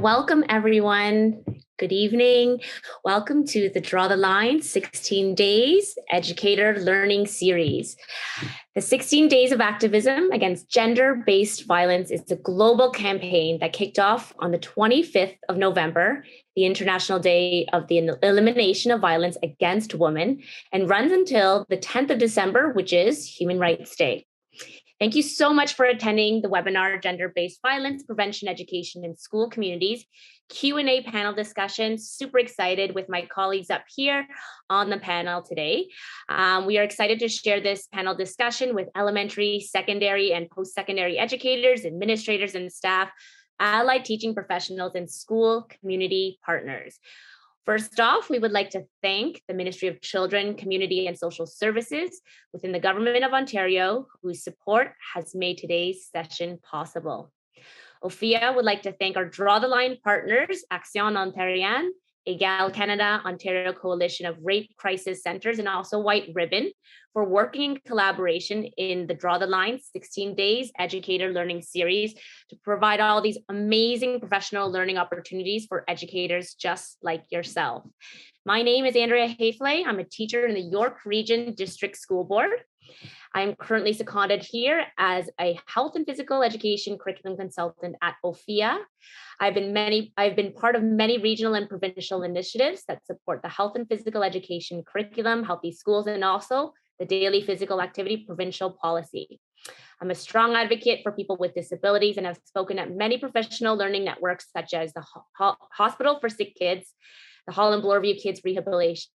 Welcome, everyone. Good evening. Welcome to the Draw the Line 16 Days Educator Learning Series. The 16 Days of Activism Against Gender-Based Violence is a global campaign that kicked off on the 25th of November, the International Day of the Elimination of Violence Against Women, and runs until the 10th of December, which is Human Rights Day. Thank you so much for attending the webinar, Gender-Based Violence Prevention Education in School Communities, Q&A panel discussion. Super excited with my colleagues up here on the panel today. We are excited to share this panel discussion with elementary, secondary, and post-secondary educators, administrators, and staff, allied teaching professionals, and school community partners. First off, we would like to thank the Ministry of Children, Community and Social Services within the Government of Ontario, whose support has made today's session possible. Ophea would like to thank our Draw the Line partners, Action Ontarienne, Egale Canada, Ontario Coalition of Rape Crisis Centres, and also White Ribbon for working in collaboration in the Draw the Line 16 Days Educator Learning Series to provide all these amazing professional learning opportunities for educators just like yourself. My name is Andrea Hayfley. I'm a teacher in the York Region District School Board. I'm currently seconded here as a health and physical education curriculum consultant at Ophea. I've been part of many regional and provincial initiatives that support the health and physical education curriculum, healthy schools, and also the daily physical activity provincial policy. I'm a strong advocate for people with disabilities and have spoken at many professional learning networks such as the Hospital for Sick Kids, the Holland Bloorview Kids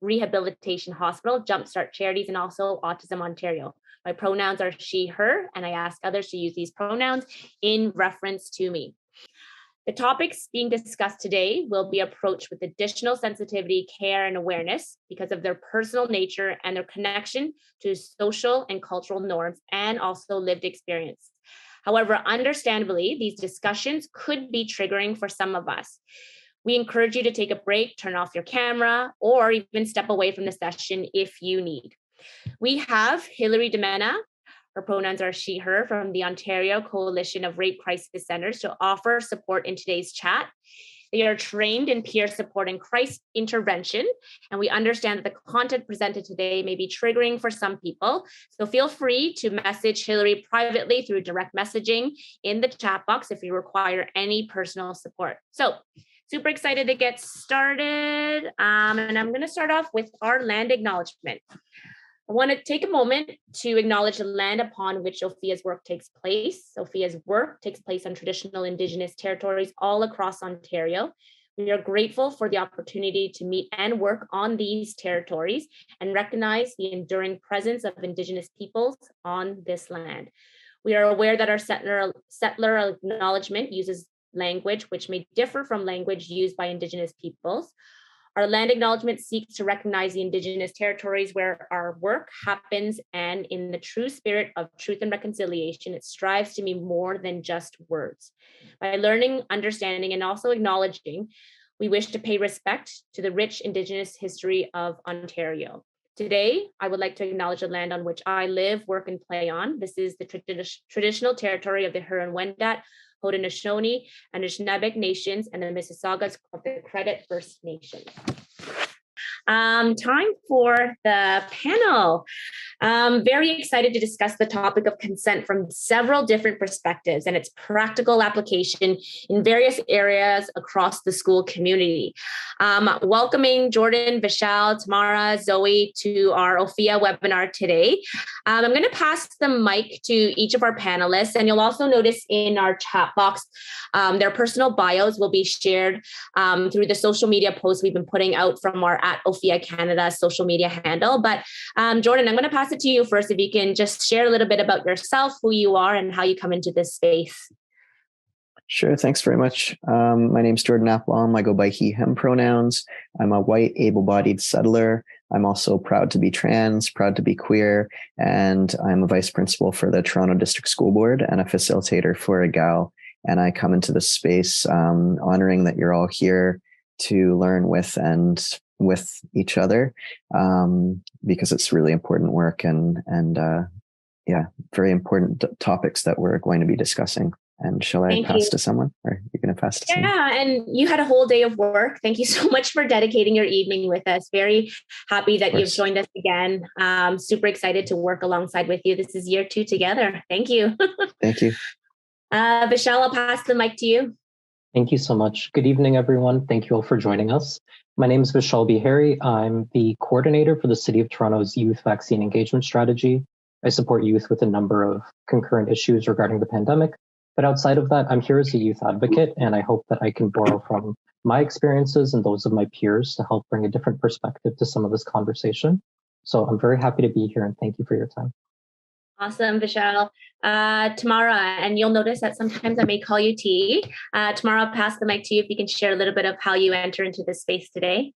Rehabilitation Hospital, Jumpstart Charities, and also Autism Ontario. My pronouns are she, her, and I ask others to use these pronouns in reference to me. The topics being discussed today will be approached with additional sensitivity, care, and awareness because of their personal nature and their connection to social and cultural norms and also lived experience. However, understandably, these discussions could be triggering for some of us. We encourage you to take a break, turn off your camera, or even step away from the session if you need. We have Hilary Demena, her pronouns are she, her, from the Ontario Coalition of Rape Crisis Centres to offer support in today's chat. They are trained in peer support and crisis intervention, and we understand that the content presented today may be triggering for some people. So feel free to message Hilary privately through direct messaging in the chat box if you require any personal support. So super excited to get started. And I'm going to start off with our land acknowledgement. I want to take a moment to acknowledge the land upon which Ophea's work takes place. Ophea's work takes place on traditional Indigenous territories all across Ontario. We are grateful for the opportunity to meet and work on these territories and recognize the enduring presence of Indigenous peoples on this land. We are aware that our settler acknowledgement uses language which may differ from language used by Indigenous peoples. Our land acknowledgement seeks to recognize the Indigenous territories where our work happens, and in the true spirit of truth and reconciliation, it strives to be more than just words. By learning, understanding, and also acknowledging, we wish to pay respect to the rich Indigenous history of Ontario. Today, I would like to acknowledge the land on which I live, work, and play on. This is the traditional territory of the Huron-Wendat, Haudenosaunee, and Anishinaabeg Nations, and the Mississaugas of the Credit First Nation. Time for the panel. Very excited to discuss the topic of consent from several different perspectives and its practical application in various areas across the school community. Welcoming Jordan, Vishaal, Tamara, Zoey to our Ophea webinar today. I'm going to pass the mic to each of our panelists, and you'll also notice in our chat box, their personal bios will be shared through the social media posts we've been putting out from our @Ophea Canada social media handle. But Jordan, I'm going to pass it to you first. If you can just share a little bit about yourself, who you are, and how you come into this space. Sure. Thanks very much. My name's Jordan Applebaum. I go by he, him pronouns. I'm a white, able-bodied settler. I'm also proud to be trans, proud to be queer, and I'm a vice principal for the Toronto District School Board and a facilitator for Egale. And I come into this space honoring that you're all here to learn with each other, because it's really important work and very important topics that we're going to be discussing. And shall I Thank pass you. to someone, or you're going to pass to someone? Yeah, and you had a whole day of work. Thank you so much for dedicating your evening with us. Very happy that you've joined us again. Super excited to work alongside with you. This is year 2 together. Thank you. Thank you. Vishaal, I'll pass the mic to you. Thank you so much. Good evening, everyone. Thank you all for joining us. My name is Vishaal Beharry. I'm the coordinator for the City of Toronto's Youth Vaccine Engagement Strategy. I support youth with a number of concurrent issues regarding the pandemic. But outside of that, I'm here as a youth advocate, and I hope that I can borrow from my experiences and those of my peers to help bring a different perspective to some of this conversation. So I'm very happy to be here, and thank you for your time. Awesome, Vishaal. Tamara, and you'll notice that sometimes I may call you T. Tamara, I'll pass the mic to you if you can share a little bit of how you enter into this space today.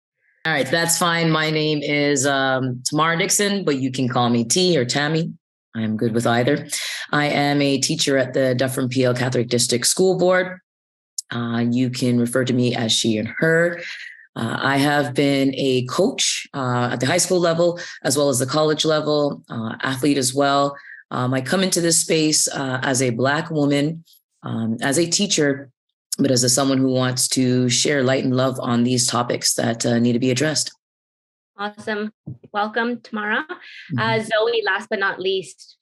All right, that's fine. My name is Tamara Dixon, but you can call me T or Tammy. I'm good with either. I am a teacher at the Dufferin PL Catholic District School Board. You can refer to me as she and her. I have been a coach at the high school level, as well as the college level, athlete as well. I come into this space as a Black woman, as a teacher, but as someone who wants to share light and love on these topics that need to be addressed. Awesome. Welcome, Tamara. Zoey, last but not least.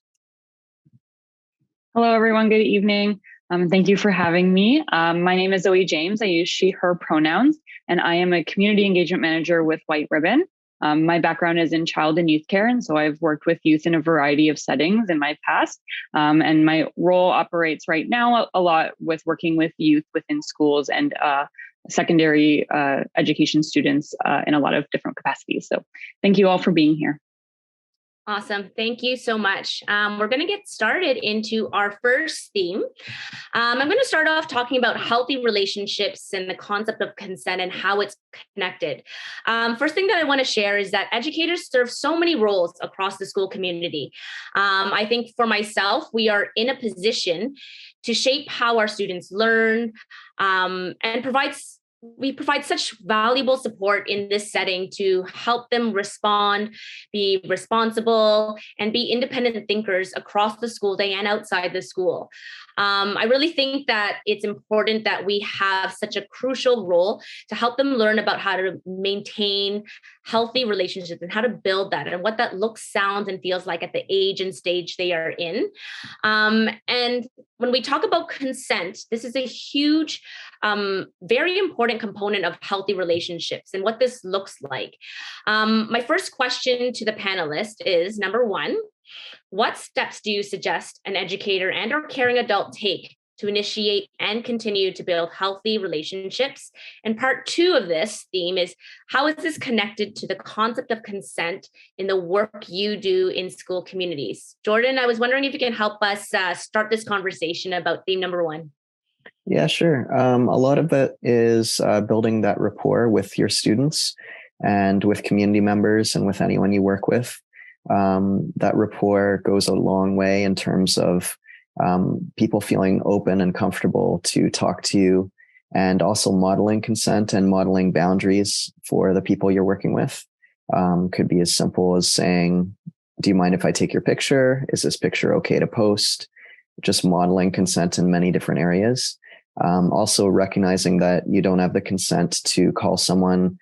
Hello, everyone. Good evening. Thank you for having me. My name is Zoey James. I use she, her pronouns, and I am a community engagement manager with White Ribbon. My background is in child and youth care, and so I've worked with youth in a variety of settings in my past. And my role operates right now a lot with working with youth within schools and secondary education students in a lot of different capacities. So thank you all for being here. Awesome. Thank you so much. We're going to get started into our first theme. I'm going to start off talking about healthy relationships and the concept of consent and how it's connected. First thing that I want to share is that educators serve so many roles across the school community. I think for myself, we are in a position to shape how our students learn and we provide such valuable support in this setting to help them respond, be responsible, and be independent thinkers across the school day and outside the school. I really think that it's important that we have such a crucial role to help them learn about how to maintain healthy relationships and how to build that and what that looks, sounds, and feels like at the age and stage they are in. And when we talk about consent, this is a huge, very important component of healthy relationships and what this looks like. My first question to the panelists is, number one, what steps do you suggest an educator and or caring adult take to initiate and continue to build healthy relationships? And part two of this theme is, how is this connected to the concept of consent in the work you do in school communities? Jordan, I was wondering if you can help us start this conversation about theme number one. Yeah, sure. A lot of it is building that rapport with your students and with community members and with anyone you work with. That rapport goes a long way in terms of people feeling open and comfortable to talk to you, and also modeling consent and modeling boundaries for the people you're working with. Could be as simple as saying, do you mind if I take your picture? Is this picture okay to post? Just modeling consent in many different areas. Also recognizing that you don't have the consent to call someone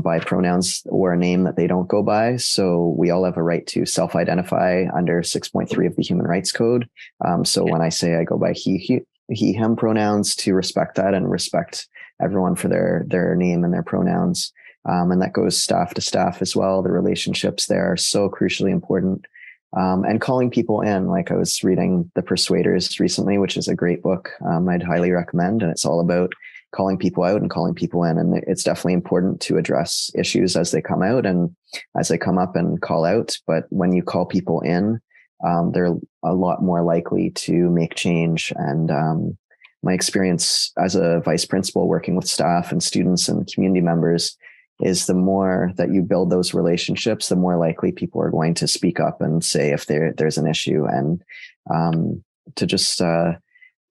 by pronouns or a name that they don't go by. So we all have a right to self-identify under 6.3 of the Human Rights Code. When I say I go by he, him pronouns, to respect that and respect everyone for their name and their pronouns. And that goes staff to staff as well. The relationships there are so crucially important. And calling people in, like I was reading The Persuaders recently, which is a great book I'd highly recommend. And it's all about calling people out and calling people in. And it's definitely important to address issues as they come out and as they come up and call out. But when you call people in, they're a lot more likely to make change. And my experience as a vice principal working with staff and students and community members is the more that you build those relationships, the more likely people are going to speak up and say if there's an issue. And to just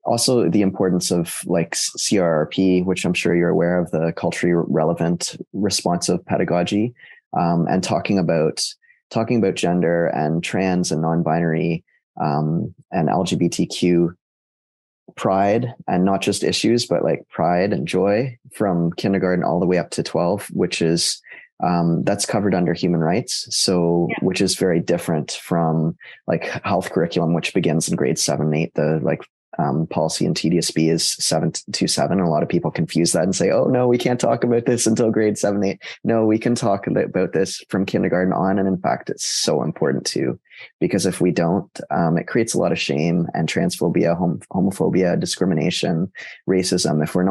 also the importance of like CRRP, which I'm sure you're aware of, the culturally relevant responsive pedagogy, and talking about gender and trans and non-binary and LGBTQ pride, and not just issues, but like pride and joy from kindergarten all the way up to 12, which is that's covered under human rights. So, which is very different from like health curriculum, which begins in grade 7, 8, the like policy in TDSB is 727. A lot of people confuse that and say, oh no, we can't talk about this until grade 7, 8. No, we can talk about this from kindergarten on. And in fact, it's so important too, because if we don't, it creates a lot of shame and transphobia, homophobia, discrimination, racism. If we're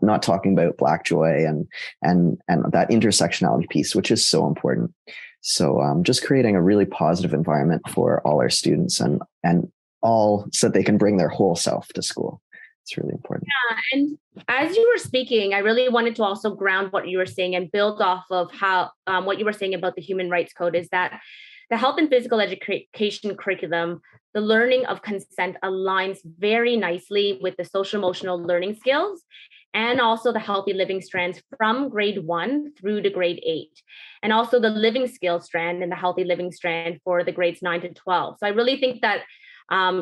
not talking about Black joy and that intersectionality piece, which is so important. So just creating a really positive environment for all our students and all so that they can bring their whole self to school. It's really important. Yeah, and as you were speaking, I really wanted to also ground what you were saying and build off of how what you were saying about the Human Rights Code is that the health and physical education curriculum, the learning of consent aligns very nicely with the social emotional learning skills and also the healthy living strands from grade 1 through to grade 8. And also the living skills strand and the healthy living strand for the grades 9 to 12. So I really think that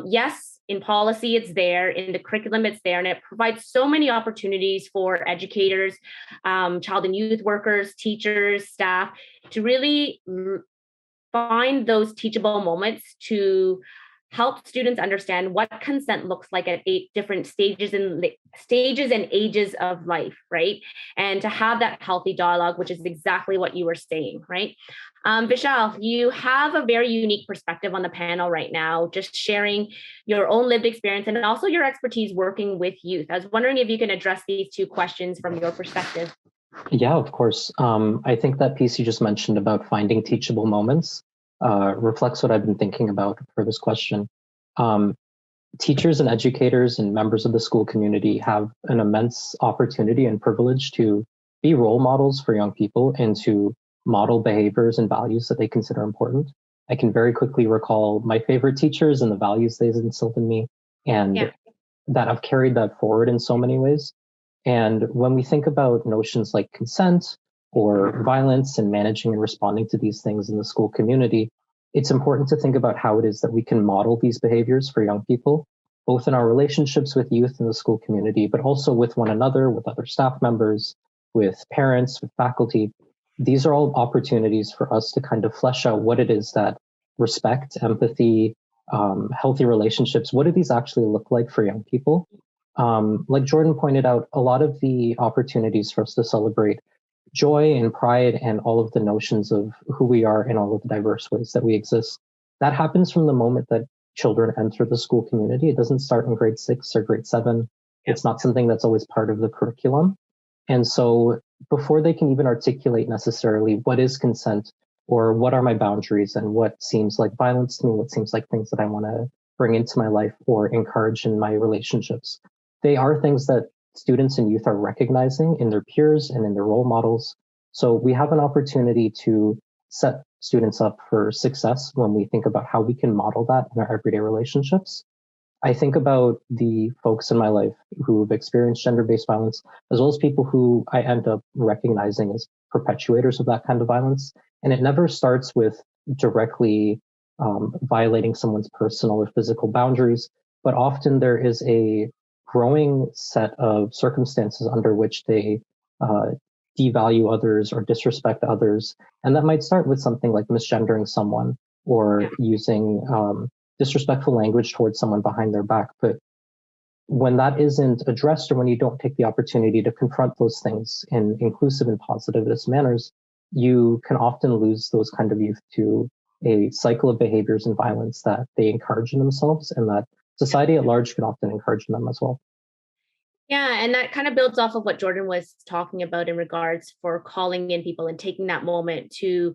yes, in policy, it's there, in the curriculum, it's there, and it provides so many opportunities for educators, child and youth workers, teachers, staff, to really find those teachable moments to help students understand what consent looks like at 8 different stages and ages of life, right? And to have that healthy dialogue, which is exactly what you were saying, right? Vishaal, you have a very unique perspective on the panel right now, just sharing your own lived experience and also your expertise working with youth. I was wondering if you can address these 2 questions from your perspective. Yeah, of course. I think that piece you just mentioned about finding teachable moments reflects what I've been thinking about for this question. Teachers and educators and members of the school community have an immense opportunity and privilege to be role models for young people and to model behaviors and values that they consider important. I can very quickly recall my favorite teachers and the values they instilled in me, and that I've carried that forward in so many ways. And when we think about notions like consent or violence and managing and responding to these things in the school community, it's important to think about how it is that we can model these behaviors for young people, both in our relationships with youth in the school community, but also with one another, with other staff members, with parents, with faculty. These are all opportunities for us to kind of flesh out what it is that respect, empathy, healthy relationships, what do these actually look like for young people? Like Jordan pointed out, a lot of the opportunities for us to celebrate joy and pride and all of the notions of who we are in all of the diverse ways that we exist, that happens from the moment that children enter the school community. It doesn't start in grade 6 or grade 7. It's not something that's always part of the curriculum. And so before they can even articulate necessarily what is consent or what are my boundaries and what seems like violence to me, what seems like things that I want to bring into my life or encourage in my relationships, they are things that students and youth are recognizing in their peers and in their role models. So we have an opportunity to set students up for success when we think about how we can model that in our everyday relationships. I think about the folks in my life who've experienced gender-based violence, as well as people who I end up recognizing as perpetuators of that kind of violence. And it never starts with directly violating someone's personal or physical boundaries, but often there is a growing set of circumstances under which they devalue others or disrespect others. And that might start with something like misgendering someone or using disrespectful language towards someone behind their back. But when that isn't addressed, or when you don't take the opportunity to confront those things in inclusive and positivist manners, you can often lose those kind of youth to a cycle of behaviors and violence that they encourage in themselves and that society at large can often encourage in them as well. Yeah, and that kind of builds off of what Jordan was talking about in regards for calling in people and taking that moment to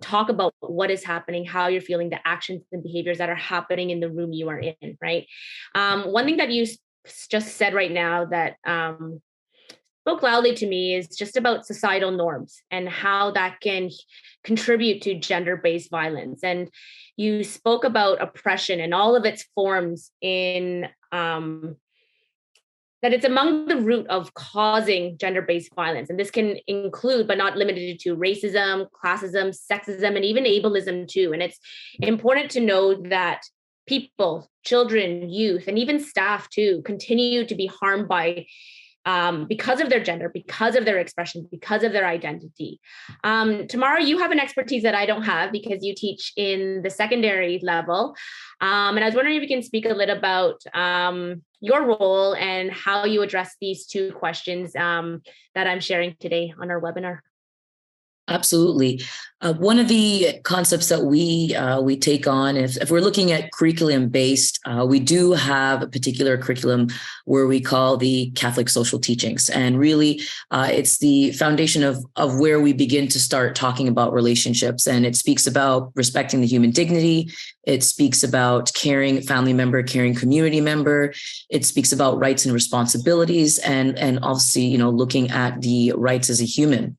talk about what is happening, how you're feeling, the actions and behaviors that are happening in the room you are in, right? One thing that you just said right now that spoke loudly to me is just about societal norms and how that can contribute to gender-based violence. And you spoke about oppression and all of its forms in that it's among the root of causing gender-based violence. And this can include, but not limited to, racism, classism, sexism, and even ableism too. And it's important to know that people, children, youth, and even staff too continue to be harmed by because of their gender, because of their expression, because of their identity. Tamara, you have an expertise that I don't have because you teach in the secondary level. And I was wondering if you can speak a little about your role and how you address these two questions that I'm sharing today on our webinar. Absolutely. One of the concepts that we take on, if we're looking at curriculum based, we do have a particular curriculum where we call the Catholic social teachings, and really it's the foundation of where we begin to start talking about relationships. And it speaks about respecting the human dignity. It speaks about caring family member, caring community member. It speaks about rights and responsibilities, and obviously, looking at the rights as a human.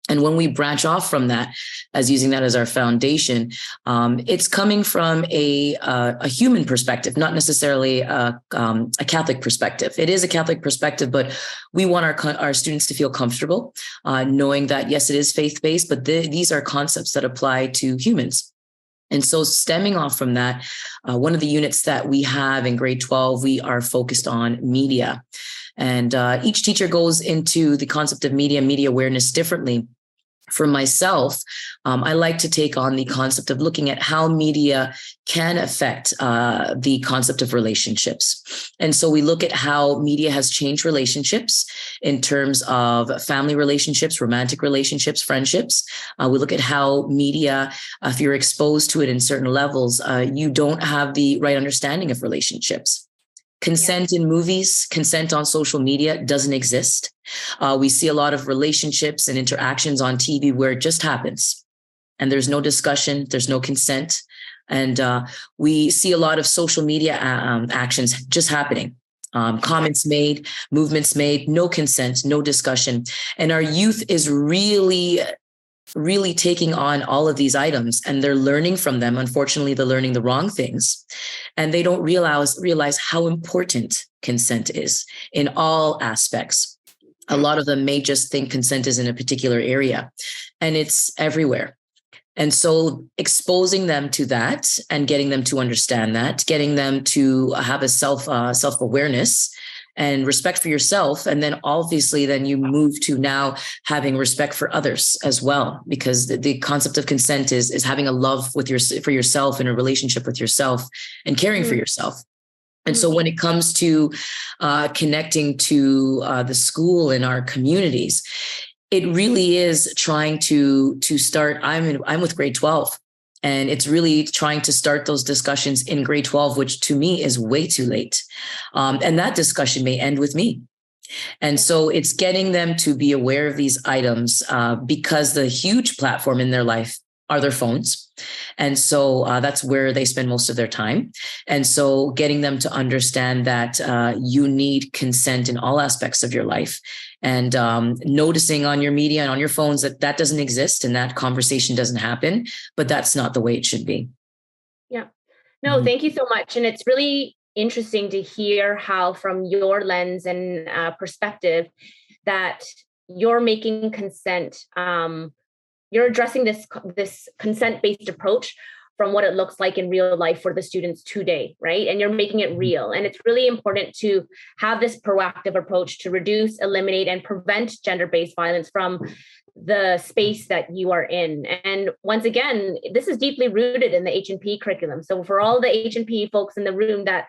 And when we branch off from that, as using that as our foundation, it's coming from a human perspective, not necessarily a Catholic perspective. It is a Catholic perspective, but we want our students to feel comfortable, knowing that, yes, it is faith-based, but these are concepts that apply to humans. And so stemming off from that, one of the units that we have in grade 12, we are focused on media. And each teacher goes into the concept of media awareness differently. For myself, I like to take on the concept of looking at how media can affect the concept of relationships. And so we look at how media has changed relationships in terms of family relationships, romantic relationships, friendships. We look at how media, if you're exposed to it in certain levels, you don't have the right understanding of relationships. Consent in movies, consent on social media doesn't exist. We see a lot of relationships and interactions on TV where it just happens and there's no discussion, there's no consent. And we see a lot of social media actions just happening. Comments made, movements made, no consent, no discussion. And our youth is really taking on all of these items, and they're learning from them. Unfortunately, they're learning the wrong things, and they don't realize how important consent is in all aspects. A lot of them may just think consent is in a particular area, and it's everywhere. And so exposing them to that and getting them to understand that, getting them to have a self-awareness and respect for yourself. And then obviously then you move to now having respect for others as well, because the concept of consent is having a love for yourself and a relationship with yourself and caring for yourself. And so when it comes to connecting to the school and our communities, it really is trying to start. I'm with grade 12. And it's really trying to start those discussions in grade 12, which to me is way too late. And that discussion may end with me. And so it's getting them to be aware of these items because the huge platform in their life are their phones. And so that's where they spend most of their time. And so getting them to understand that you need consent in all aspects of your life, and noticing on your media and on your phones that doesn't exist and that conversation doesn't happen, but that's not the way it should be. Yeah. No, thank you so much. And it's really interesting to hear how, from your lens and perspective, that you're making consent, you're addressing this consent-based approach from what it looks like in real life for the students today, right? And you're making it real. And it's really important to have this proactive approach to reduce, eliminate, and prevent gender-based violence from the space that you are in. And once again, this is deeply rooted in the H&P curriculum. So for all the H&P folks in the room, that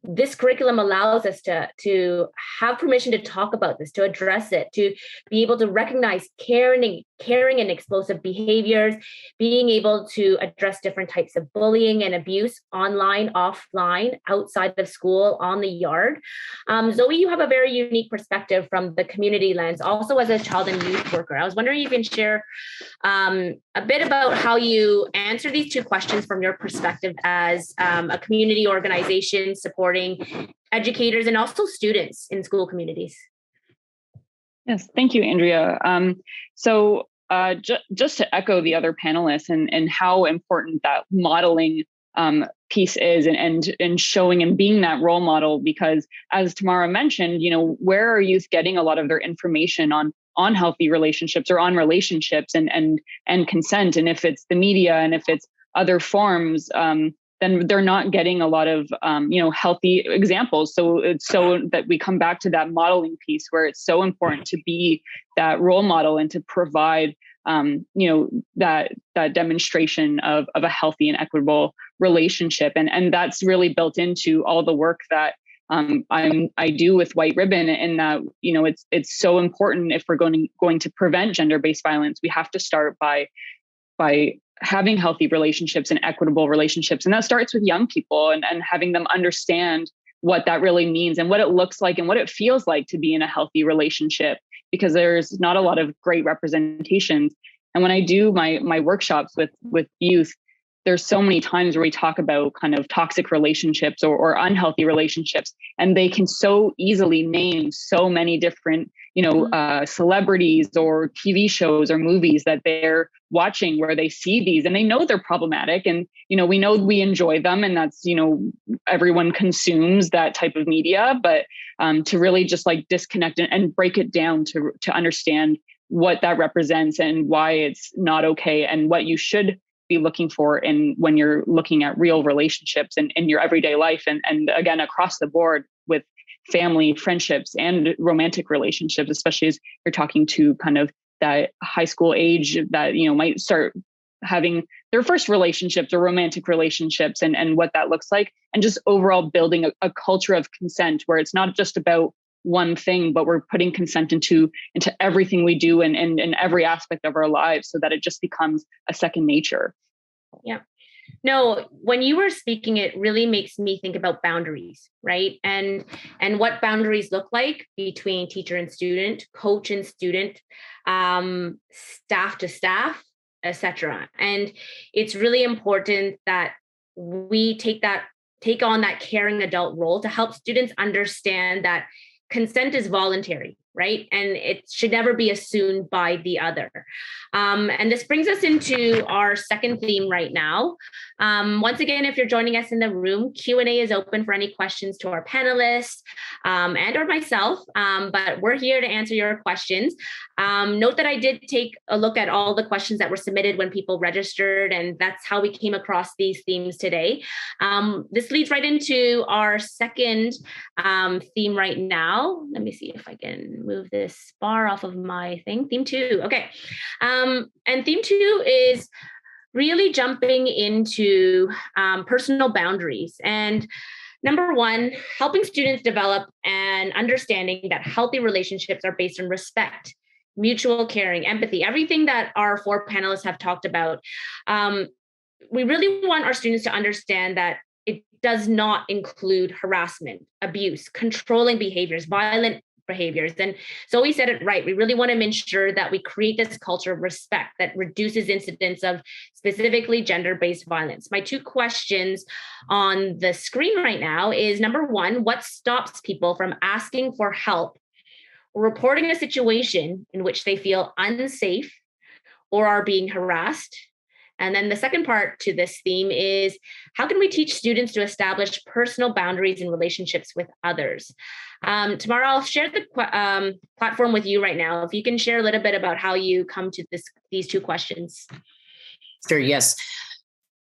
this curriculum allows us to have permission to talk about this, to address it, to be able to recognize caring and explosive behaviors, being able to address different types of bullying and abuse online, offline, outside of school, on the yard. Zoey, you have a very unique perspective from the community lens, also as a child and youth worker. I was wondering if you can share a bit about how you answer these two questions from your perspective as a community organization supporting educators and also students in school communities. Yes, thank you, Andrea. Just to echo the other panelists and how important that modeling piece is, and showing and being that role model, because as Tamara mentioned, where are youth getting a lot of their information on healthy relationships or on relationships and consent? And if it's the media and if it's other forms, then they're not getting a lot of, healthy examples. So it's so that we come back to that modeling piece where it's so important to be that role model and to provide, that demonstration of a healthy and equitable relationship. And that's really built into all the work that I do with White Ribbon, and that, it's so important if we're going to prevent gender-based violence. We have to start by having healthy relationships and equitable relationships. And that starts with young people and having them understand what that really means and what it looks like and what it feels like to be in a healthy relationship, because there's not a lot of great representations. And when I do my workshops with youth, there's so many times where we talk about kind of toxic relationships or unhealthy relationships, and they can so easily name so many different, celebrities or TV shows or movies that they're watching where they see these and they know they're problematic. And, we know we enjoy them, and that's, everyone consumes that type of media, but to really just like disconnect and break it down to understand what that represents and why it's not okay and what you should be looking for when you're looking at real relationships and in your everyday life. And again, across the board with family, friendships, and romantic relationships, especially as you're talking to kind of that high school age that, might start having their first relationships or romantic relationships and what that looks like. And just overall building a culture of consent where it's not just about one thing, but we're putting consent into everything we do and in every aspect of our lives, so that it just becomes a second nature. Yeah. No, when you were speaking, it really makes me think about boundaries, right? And what boundaries look like between teacher and student, coach and student, staff to staff, etc. And it's really important that we take on that caring adult role to help students understand that consent is voluntary, right? And it should never be assumed by the other. And this brings us into our second theme right now. Once again, if you're joining us in the room, Q&A is open for any questions to our panelists and or myself, but we're here to answer your questions. Note that I did take a look at all the questions that were submitted when people registered, and that's how we came across these themes today. This leads right into our second theme right now. Let me see if I can move this bar off of my thing. Theme 2. Okay. And theme 2 is really jumping into personal boundaries. And number 1, helping students develop an understanding that healthy relationships are based on respect, mutual caring, empathy, everything that our 4 panelists have talked about. We really want our students to understand that it does not include harassment, abuse, controlling behaviors, violent behaviors. And Zoey said it right. We really want to ensure that we create this culture of respect that reduces incidents of specifically gender-based violence. My 2 questions on the screen right now is, number 1, what stops people from asking for help or reporting a situation in which they feel unsafe or are being harassed? And then the second part to this theme is, how can we teach students to establish personal boundaries in relationships with others? Tamara, I'll share the platform with you right now. If you can share a little bit about how you come to these 2 questions. Sure, yes.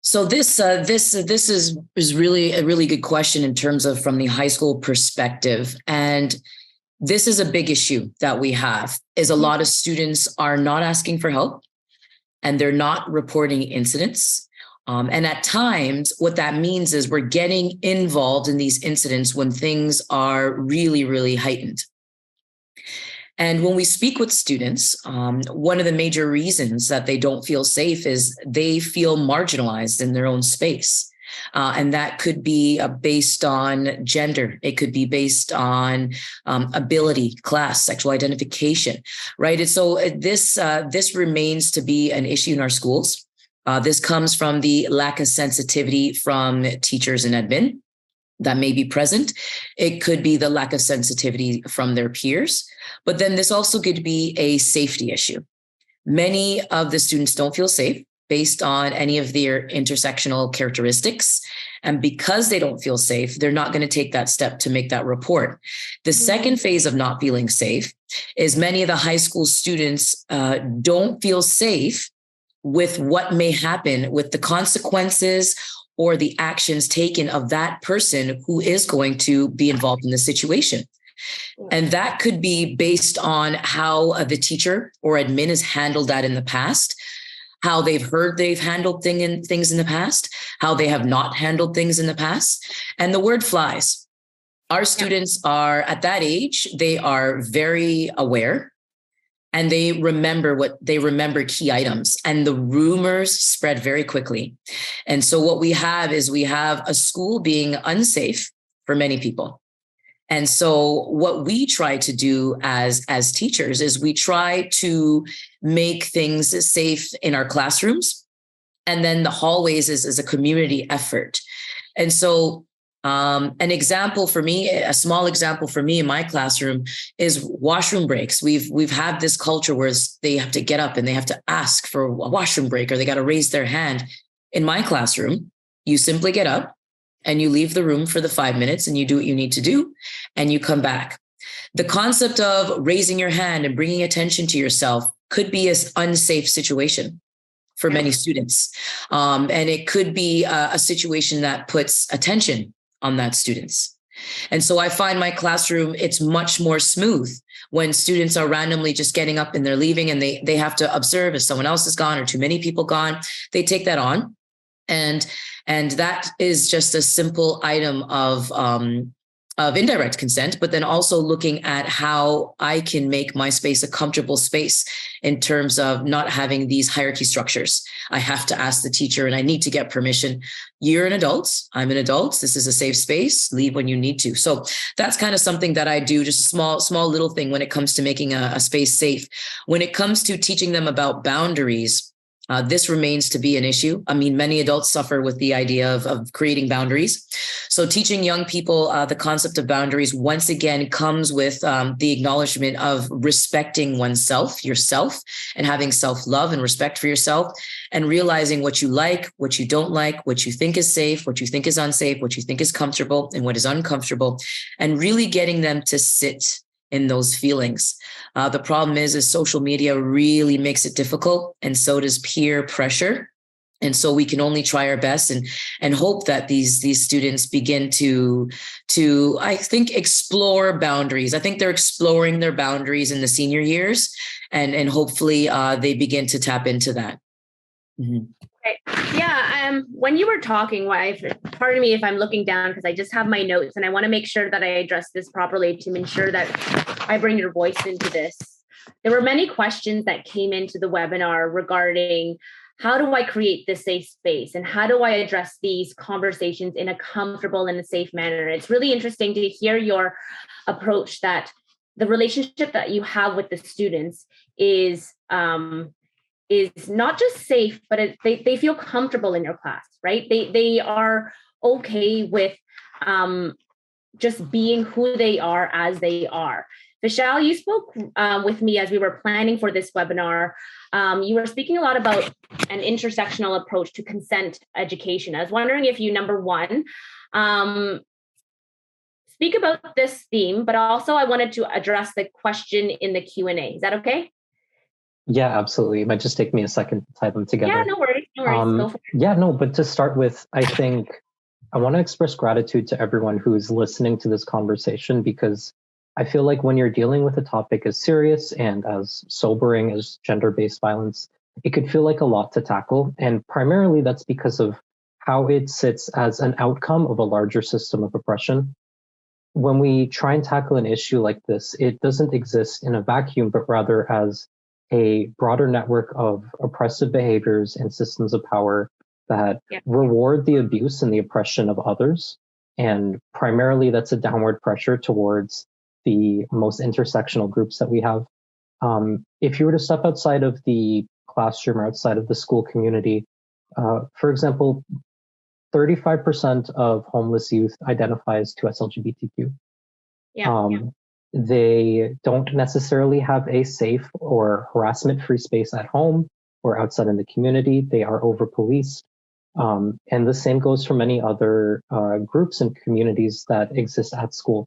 So this is really a really good question in terms of from the high school perspective. And this is a big issue that we have, is a lot of students are not asking for help, and they're not reporting incidents. And at times, what that means is we're getting involved in these incidents when things are really, really heightened. And when we speak with students, one of the major reasons that they don't feel safe is they feel marginalized in their own space. And that could be based on gender. It could be based on ability, class, sexual identification, right? And so this remains to be an issue in our schools. This comes from the lack of sensitivity from teachers and admin that may be present. It could be the lack of sensitivity from their peers, but then this also could be a safety issue. Many of the students don't feel safe based on any of their intersectional characteristics. And because they don't feel safe, they're not going to take that step to make that report. The second phase of not feeling safe is many of the high school students don't feel safe with what may happen, with the consequences or the actions taken of that person who is going to be involved in the situation. And that could be based on how the teacher or admin has handled that in the past, how they've handled things in the past, how they have not handled things in the past. And the word flies. Our students are at that age, they are very aware and they remember key items, and the rumors spread very quickly. And so what we have a school being unsafe for many people. And so what we try to do as teachers is we try to make things safe in our classrooms. And then the hallways is a community effort. And so an example for me, a small example for me in my classroom is washroom breaks. We've had this culture where they have to get up and they have to ask for a washroom break, or they got to raise their hand. In my classroom, you simply get up and you leave the room for the 5 minutes and you do what you need to do and you come back. The concept of raising your hand and bringing attention to yourself could be an unsafe situation for many students. And it could be a situation that puts attention on that students. And so I find my classroom, it's much more smooth when students are randomly just getting up and they're leaving, and they have to observe if someone else is gone or too many people gone. They take that on. And that is just a simple item of indirect consent, but then also looking at how I can make my space a comfortable space in terms of not having these hierarchy structures. I have to ask the teacher and I need to get permission. You're an adult. I'm an adult. This is a safe space. Leave when you need to. So that's kind of something that I do, just a small little thing when it comes to making a space safe. When it comes to teaching them about boundaries, this remains to be an issue. I mean, many adults suffer with the idea of creating boundaries. So teaching young people the concept of boundaries, once again, comes with the acknowledgement of respecting oneself, yourself, and having self-love and respect for yourself, and realizing what you like, what you don't like, what you think is safe, what you think is unsafe, what you think is comfortable, and what is uncomfortable, and really getting them to sit in those feelings. The problem is social media really makes it difficult, and so does peer pressure. And so we can only try our best and hope that these students begin to I think explore boundaries. I think they're exploring their boundaries in the senior years, and hopefully they begin to tap into that. Mm-hmm. Yeah. When you were talking, pardon me if I'm looking down because I just have my notes and I want to make sure that I address this properly to ensure that I bring your voice into this. There were many questions that came into the webinar regarding how do I create this safe space and how do I address these conversations in a comfortable and a safe manner. It's really interesting to hear your approach that the relationship that you have with the students is not just safe, but they feel comfortable in your class, right? They are okay with just being who they are as they are. Vishaal, you spoke with me as we were planning for this webinar. You were speaking a lot about an intersectional approach to consent education. I was wondering if you, number one, speak about this theme, but also I wanted to address the question in the Q&A. Is that okay? Yeah, absolutely. It might just take me a second to tie them together. Yeah, no worries. Go for it. Yeah, no, but to start with, I think I want to express gratitude to everyone who is listening to this conversation, because I feel like when you're dealing with a topic as serious and as sobering as gender-based violence, it could feel like a lot to tackle. And primarily that's because of how it sits as an outcome of a larger system of oppression. When we try and tackle an issue like this, it doesn't exist in a vacuum, but rather as a broader network of oppressive behaviors and systems of power that reward the abuse and the oppression of others. And primarily that's a downward pressure towards the most intersectional groups that we have. If you were to step outside of the classroom or outside of the school community, for example, 35% of homeless youth identifies to as LGBTQ. They don't necessarily have a safe or harassment-free space at home or outside in the community. They are over-policed. And the same goes for many other groups and communities that exist at school.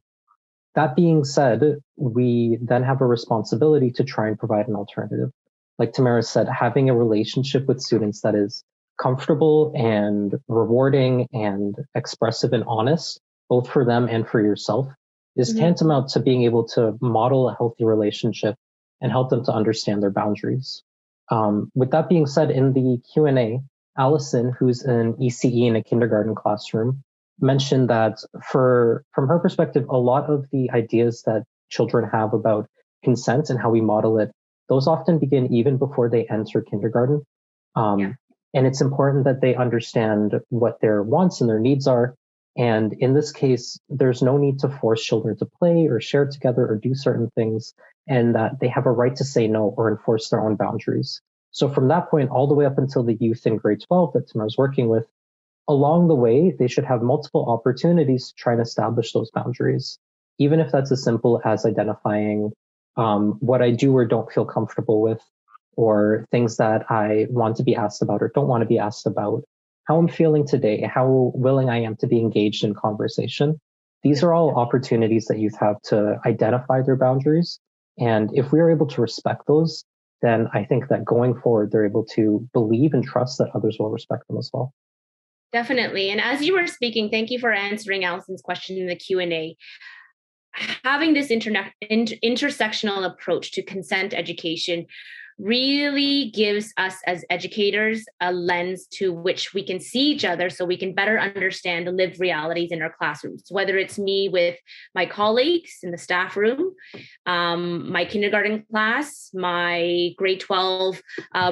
That being said, we then have a responsibility to try and provide an alternative. Like Tamara said, having a relationship with students that is comfortable and rewarding and expressive and honest, both for them and for yourself, is tantamount to being able to model a healthy relationship and help them to understand their boundaries. With that being said, in the Q&A, Allison, who's an ECE in a kindergarten classroom, mentioned that from her perspective, a lot of the ideas that children have about consent and how we model it, those often begin even before they enter kindergarten. And it's important that they understand what their wants and their needs are. And in this case, there's no need to force children to play or share together or do certain things, and that they have a right to say no or enforce their own boundaries. So from that point, all the way up until the youth in grade 12 that Tamara's working with, along the way, they should have multiple opportunities to try and establish those boundaries, even if that's as simple as identifying what I do or don't feel comfortable with, or things that I want to be asked about or don't want to be asked about, how I'm feeling today, how willing I am to be engaged in conversation. These are all opportunities that youth have to identify their boundaries. And if we are able to respect those, then I think that going forward, they're able to believe and trust that others will respect them as well. Definitely. And as you were speaking, thank you for answering Allison's question in the Q&A. Having this intersectional approach to consent education really gives us as educators a lens to which we can see each other so we can better understand the lived realities in our classrooms, whether it's me with my colleagues in the staff room, my kindergarten class, my grade 12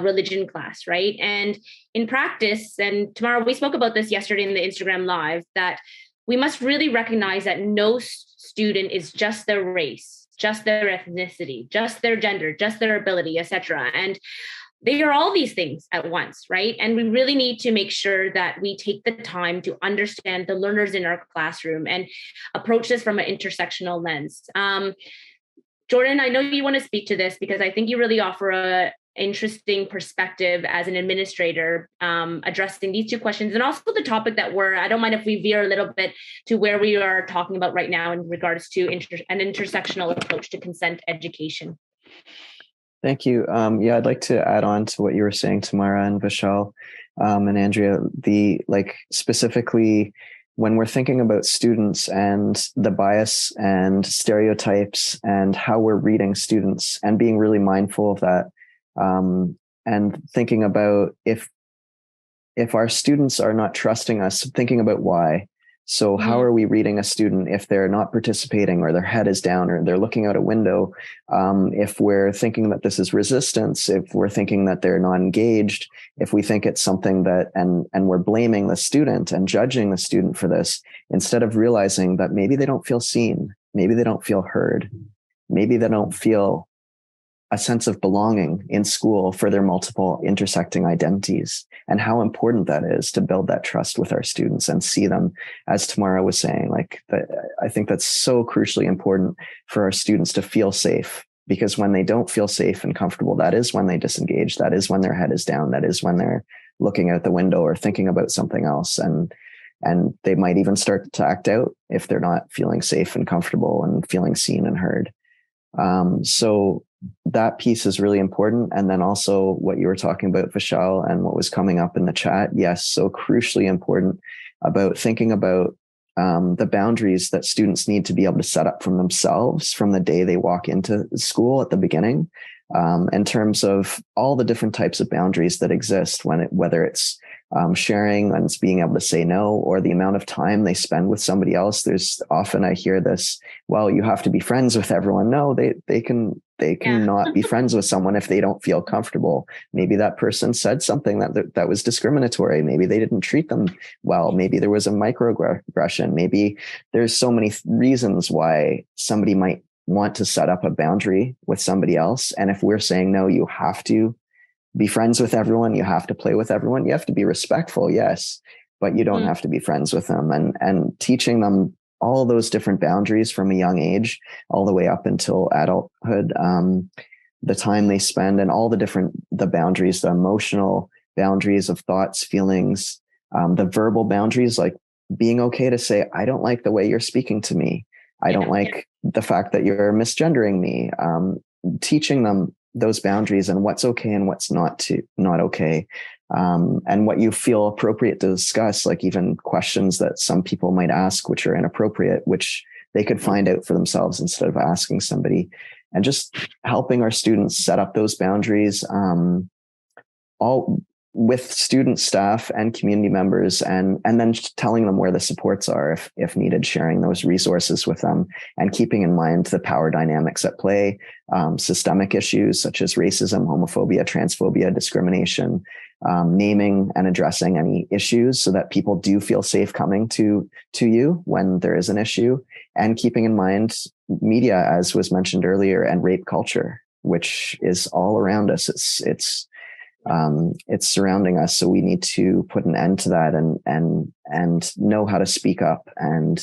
religion class, right? And in practice, and Tamara, we spoke about this yesterday in the Instagram Live, that we must really recognize that no student is just their race, just their ethnicity, just their gender, just their ability, etc. And they are all these things at once, right? And we really need to make sure that we take the time to understand the learners in our classroom and approach this from an intersectional lens. Jordan, I know you want to speak to this because I think you really offer a interesting perspective as an administrator, addressing these two questions, and also the topic that I don't mind if we veer a little bit to where we are talking about right now in regards to an intersectional approach to consent education. Thank you. I'd like to add on to what you were saying, Tamara and Vishaal, and Andrea, specifically when we're thinking about students and the bias and stereotypes and how we're reading students and being really mindful of that. And thinking about if our students are not trusting us, thinking about why. So how are we reading a student if they're not participating or their head is down or they're looking out a window? If we're thinking that this is resistance, if we're thinking that they're not engaged, if we think it's something that, and we're blaming the student and judging the student for this, instead of realizing that maybe they don't feel seen, maybe they don't feel heard, maybe they don't feel a sense of belonging in school for their multiple intersecting identities, and how important that is to build that trust with our students and see them, as Tamara was saying, I think that's so crucially important for our students to feel safe, because when they don't feel safe and comfortable, that is when they disengage. That is when their head is down. That is when they're looking out the window or thinking about something else. And they might even start to act out if they're not feeling safe and comfortable and feeling seen and heard. So that piece is really important. And then also what you were talking about, Vishaal, and what was coming up in the chat. Yes. So crucially important about thinking about the boundaries that students need to be able to set up from themselves from the day they walk into school at the beginning, in terms of all the different types of boundaries that exist, whether it's sharing and it's being able to say no, or the amount of time they spend with somebody else. There's often I hear this, well, you have to be friends with everyone. No, they can not be friends with someone if they don't feel comfortable. Maybe that person said something that was discriminatory. Maybe they didn't treat them well. Maybe there was a microaggression. Maybe there's so many reasons why somebody might want to set up a boundary with somebody else. And if we're saying, no, you have to be friends with everyone, you have to play with everyone, you have to be respectful, yes, but you don't have to be friends with them. And teaching them all those different boundaries from a young age, all the way up until adulthood, the time they spend and all the boundaries, the emotional boundaries of thoughts, feelings, the verbal boundaries, like being okay to say, I don't like the way you're speaking to me. I don't like the fact that you're misgendering me. Teaching them those boundaries and what's okay and what's not okay. and what you feel appropriate to discuss, like even questions that some people might ask, which are inappropriate, which they could find out for themselves instead of asking somebody, and just helping our students set up those boundaries, all with student, staff, and community members, and then telling them where the supports are if needed, sharing those resources with them, and keeping in mind the power dynamics at play, systemic issues such as racism, homophobia, transphobia, discrimination, naming and addressing any issues so that people do feel safe coming to you when there is an issue, and keeping in mind media, as was mentioned earlier, and rape culture, which is all around us. It's surrounding us. So we need to put an end to that and know how to speak up, and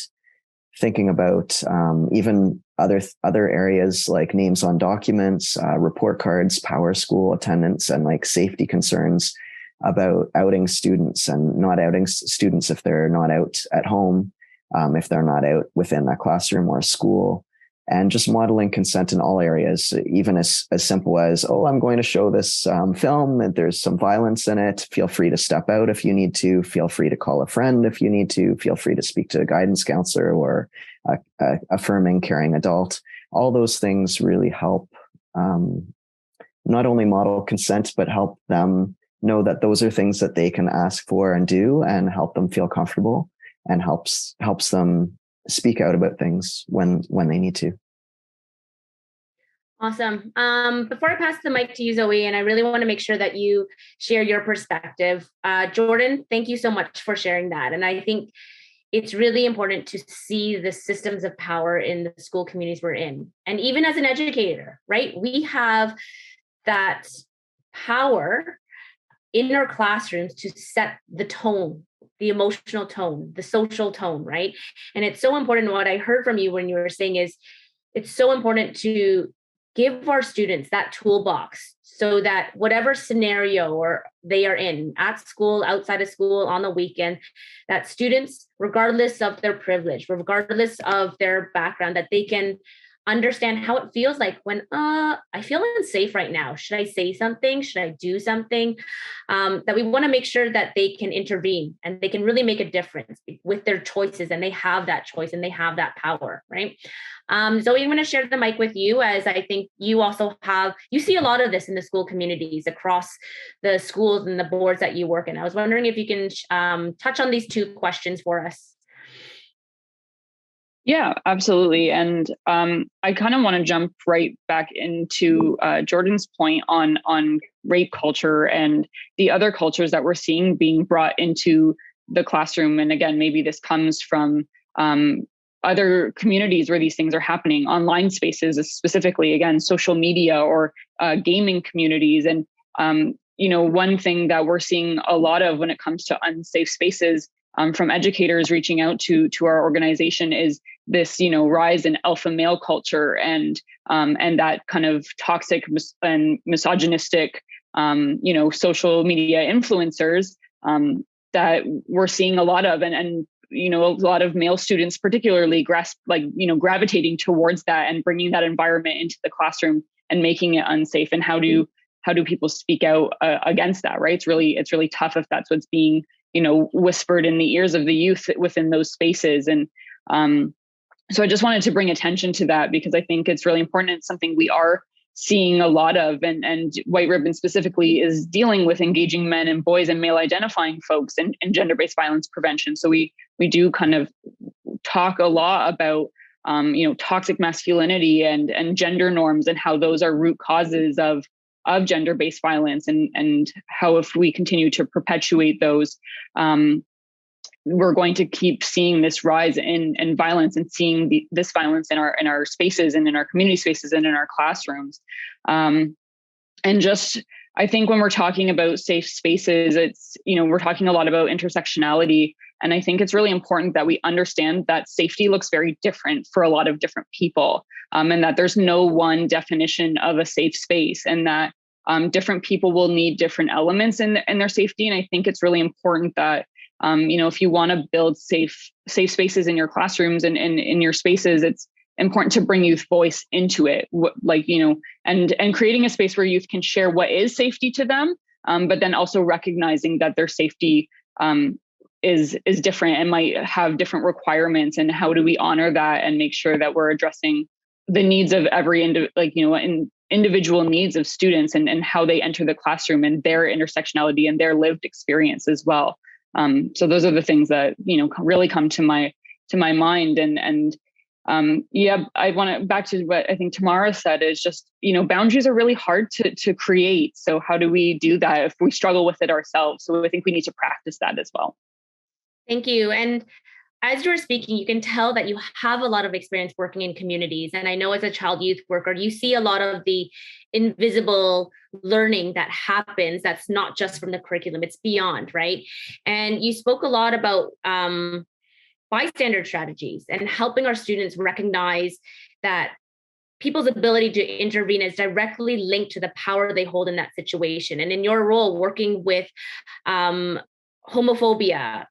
thinking about even other areas like names on documents, report cards, power school attendance, and like safety concerns about outing students and not outing students if they're not out at home, if they're not out within a classroom or a school. And just modeling consent in all areas, even as simple as, oh, I'm going to show this film and there's some violence in it. Feel free to step out if you need to. Feel free to call a friend if you need to. Feel free to speak to a guidance counselor or a affirming, caring adult. All those things really help not only model consent, but help them know that those are things that they can ask for and do, and help them feel comfortable, and helps them speak out about things when they need to. Awesome. Before I pass the mic to you, Zoey, and I really want to make sure that you share your perspective. Jordan, thank you so much for sharing that. And I think it's really important to see the systems of power in the school communities we're in. And even as an educator, right, we have that power in our classrooms to set the tone, the emotional tone, the social tone, right? And it's so important. What I heard from you when you were saying is it's so important to give our students that toolbox so that whatever scenario or they are in, at school, outside of school, on the weekend, that students, regardless of their privilege, regardless of their background, that they can understand how it feels like when I feel unsafe right now. Should I say something? Should I do something? That we want to make sure that they can intervene and they can really make a difference with their choices, and they have that choice and they have that power, right? Zoey, I'm going to share the mic with you, as I think you also you see a lot of this in the school communities across the schools and the boards that you work in. I was wondering if you can touch on these two questions for us. Yeah, absolutely. And I kind of want to jump right back into Jordan's point on rape culture and the other cultures that we're seeing being brought into the classroom. And again, maybe this comes from other communities where these things are happening, online spaces, specifically, again, social media or gaming communities. And, one thing that we're seeing a lot of when it comes to unsafe spaces from educators reaching out to our organization is this, rise in alpha male culture and that kind of toxic and misogynistic, social media influencers that we're seeing a lot of, and a lot of male students particularly gravitating towards that and bringing that environment into the classroom and making it unsafe. And how do people speak out against that, right? It's really tough if that's what's being whispered in the ears of the youth within those spaces. And so I just wanted to bring attention to that because I think it's really important. It's something we are seeing a lot of, and White Ribbon specifically is dealing with engaging men and boys and male identifying folks in gender-based violence prevention. So we do kind of talk a lot about toxic masculinity and gender norms and how those are root causes of gender-based violence, and how if we continue to perpetuate those, we're going to keep seeing this rise in violence and seeing this violence in our spaces and in our community spaces and in our classrooms. And just, I think when we're talking about safe spaces, it's, we're talking a lot about intersectionality. And I think it's really important that we understand that safety looks very different for a lot of different people, and that there's no one definition of a safe space, and that different people will need different elements in their safety. And I think it's really important that if you want to build safe spaces in your classrooms and in your spaces, it's important to bring youth voice into it, and creating a space where youth can share what is safety to them, but then also recognizing that their safety is different and might have different requirements, and how do we honor that and make sure that we're addressing the needs of every individual needs of students and how they enter the classroom and their intersectionality and their lived experience as well. So those are the things that, really come to my mind. I want to back to what I think Tamara said is just, boundaries are really hard to create. So how do we do that if we struggle with it ourselves? So I think we need to practice that as well. Thank you. And as you were speaking, you can tell that you have a lot of experience working in communities. And I know as a child youth worker, you see a lot of the invisible learning that happens that's not just from the curriculum, it's beyond, right? And you spoke a lot about bystander strategies and helping our students recognize that people's ability to intervene is directly linked to the power they hold in that situation. And in your role, working with homophobia,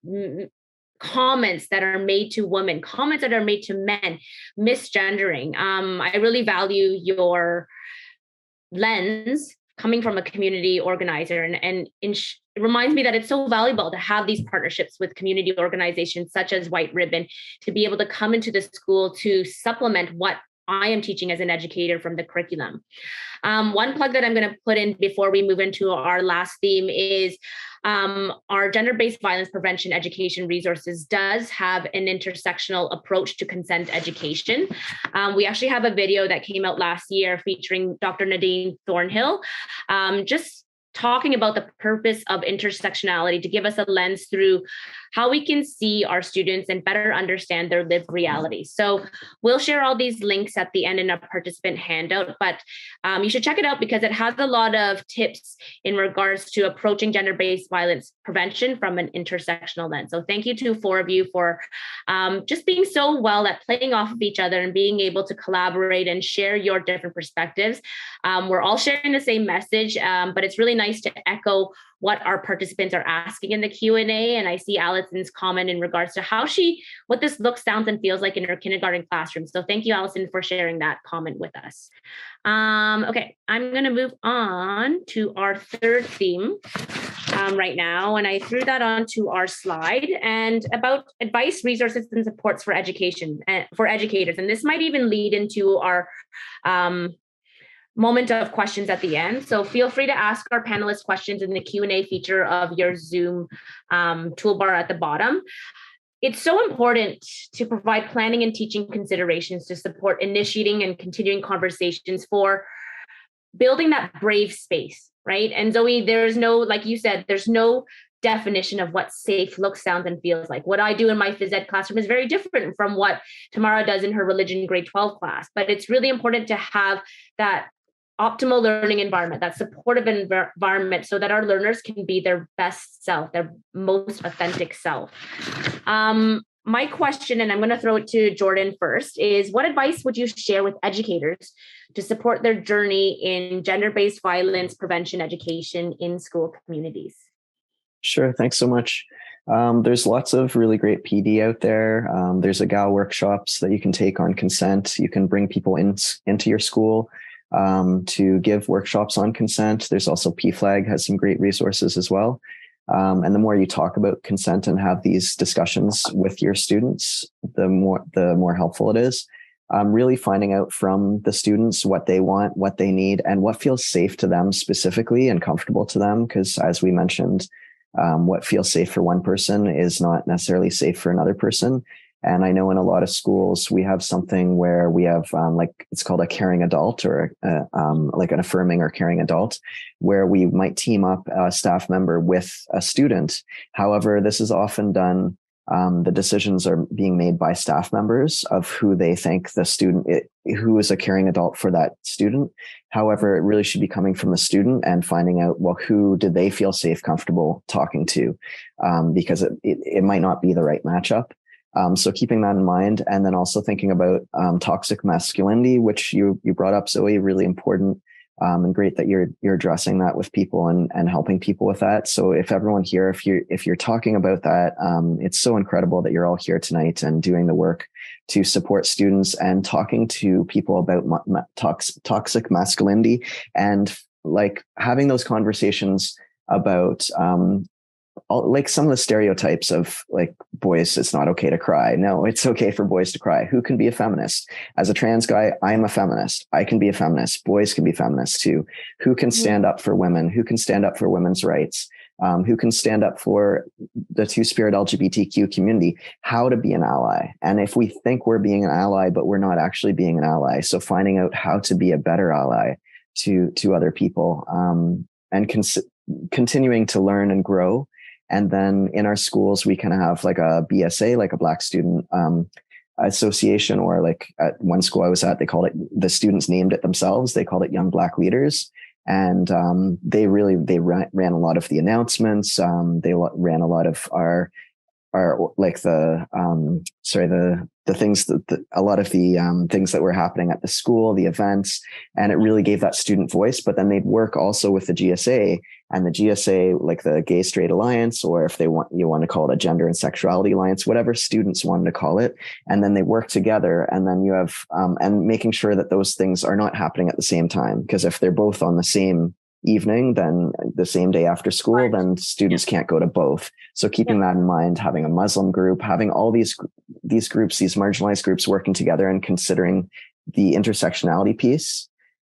comments that are made to women, comments that are made to men, misgendering. I really value your lens coming from a community organizer, and it reminds me that it's so valuable to have these partnerships with community organizations such as White Ribbon to be able to come into the school to supplement what I am teaching as an educator from the curriculum. One plug that I'm going to put in before we move into our last theme is our gender-based violence prevention education resources does have an intersectional approach to consent education. We actually have a video that came out last year featuring Dr. Nadine Thornhill, just talking about the purpose of intersectionality to give us a lens through how we can see our students and better understand their lived reality. So we'll share all these links at the end in a participant handout, but you should check it out because it has a lot of tips in regards to approaching gender-based violence prevention from an intersectional lens. So thank you to four of you for just being so well at playing off of each other and being able to collaborate and share your different perspectives. We're all sharing the same message, but it's really nice to echo what our participants are asking in the Q&A. And I see Allison's comment in regards to what this looks, sounds, and feels like in her kindergarten classroom. So thank you, Allison, for sharing that comment with us. Okay, I'm going to move on to our third theme right now. And I threw that onto our slide and about advice, resources, and supports for education, for educators. And this might even lead into our moment of questions at the end. So feel free to ask our panelists questions in the Q&A feature of your Zoom toolbar at the bottom. It's so important to provide planning and teaching considerations to support initiating and continuing conversations for building that brave space, right? And Zoey, there's no, like you said, there's no definition of what safe looks, sounds, and feels like. What I do in my phys ed classroom is very different from what Tamara does in her religion grade 12 class. But it's really important to have that optimal learning environment, that supportive environment, so that our learners can be their best self, their most authentic self. My question, and I'm going to throw it to Jordan first, is what advice would you share with educators to support their journey in gender-based violence prevention education in school communities? Sure. Thanks so much. There's lots of really great PD out there. There's Egale workshops that you can take on consent. You can bring people into your school to give workshops on consent. There's also PFLAG has some great resources as well. And the more you talk about consent and have these discussions with your students, the more helpful it is. Really finding out from the students what they want, what they need, and what feels safe to them specifically and comfortable to them. Because as we mentioned, what feels safe for one person is not necessarily safe for another person. And I know in a lot of schools, we have something where we have it's called a caring adult, or like an affirming or caring adult, where we might team up a staff member with a student. However, this is often done. The decisions are being made by staff members of who they think the student, who is a caring adult for that student. However, it really should be coming from the student and finding out, well, who did they feel safe, comfortable talking to? Because it might not be the right matchup. So keeping that in mind, and then also thinking about toxic masculinity, which you brought up, Zoey, really important, and great that you're addressing that with people and helping people with that. So if everyone here, if you're talking about that, it's so incredible that you're all here tonight and doing the work to support students and talking to people about toxic masculinity, and like having those conversations about like some of the stereotypes of like boys, it's not okay to cry. No, it's okay for boys to cry. Who can be a feminist? As a trans guy, I'm a feminist. I can be a feminist. Boys can be feminists too. Who can stand up for women? Who can stand up for women's rights? Who can stand up for the two-spirit LGBTQ community? How to be an ally. And if we think we're being an ally, but we're not actually being an ally. So finding out how to be a better ally to other people, and continuing to learn and grow. And then in our schools, we kind of have like a BSA, like a Black Student Association, or like at one school I was at, they called it, the students named it themselves. They called it Young Black Leaders. And they ran a lot of the announcements. They ran a lot of our like the things that a lot of the things that were happening at the school, the events, and it really gave that student voice. But then they'd work also with the GSA, and the GSA, like the Gay Straight Alliance, or if you want to call it a Gender and Sexuality Alliance, whatever students wanted to call it. And then they work together, and then you have and making sure that those things are not happening at the same time, because if they're both on the same evening, then the same day after school, then students can't go to both. So keeping that in mind, having a Muslim group, having all these groups, these marginalized groups working together and considering the intersectionality piece,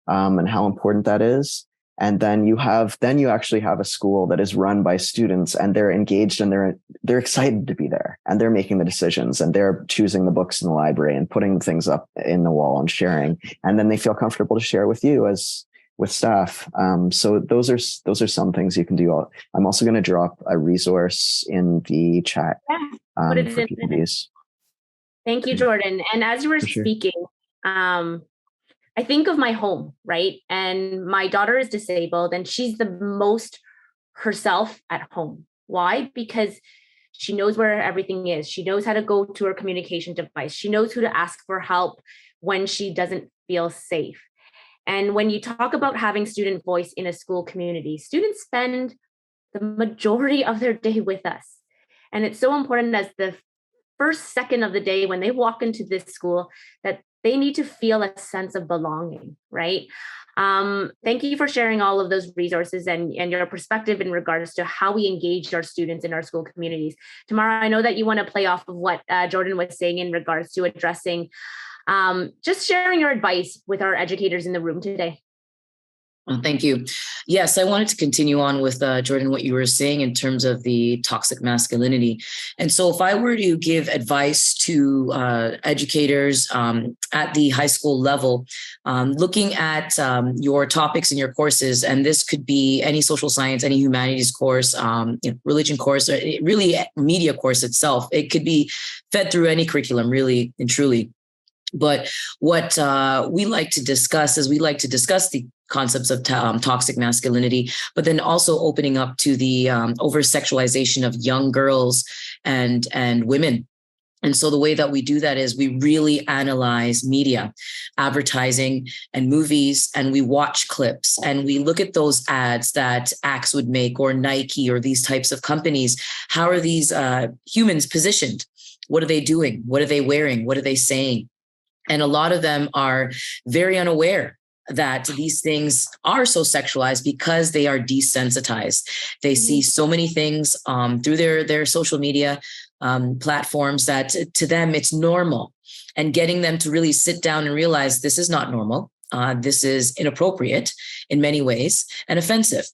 and how important that is. And then you actually have a school that is run by students, and they're engaged, and they're excited to be there, and they're making the decisions, and they're choosing the books in the library and putting things up in the wall and sharing. And then they feel comfortable to share with you with staff. So those are some things you can do. I'm also going to drop a resource in the chat for people to use. Thank you, Jordan. And as you were speaking, I think of my home, right? And my daughter is disabled, and she's the most herself at home. Why? Because she knows where everything is. She knows how to go to her communication device. She knows who to ask for help when she doesn't feel safe. And when you talk about having student voice in a school community, students spend the majority of their day with us. And it's so important as the first second of the day when they walk into this school that they need to feel a sense of belonging, right? Thank you for sharing all of those resources and your perspective in regards to how we engage our students in our school communities. Tamara, I know that you want to play off of what Jordan was saying in regards to addressing just sharing your advice with our educators in the room today. Well, thank you. Yes, I wanted to continue on with Jordan, what you were saying in terms of the toxic masculinity. And so if I were to give advice to educators at the high school level, looking at your topics in your courses, and this could be any social science, any humanities course, religion course, or really media course itself, it could be fed through any curriculum, really and truly. But what we like to discuss is the concepts of toxic masculinity, but then also opening up to the over-sexualization of young girls and women. And so the way that we do that is we really analyze media, advertising, and movies, and we watch clips, and we look at those ads that Axe would make, or Nike, or these types of companies. How are these humans positioned? What are they doing? What are they wearing? What are they saying? And a lot of them are very unaware that these things are so sexualized because they are desensitized. They see so many things through their social media platforms that to them it's normal. And getting them to really sit down and realize this is not normal. This is inappropriate in many ways and offensive.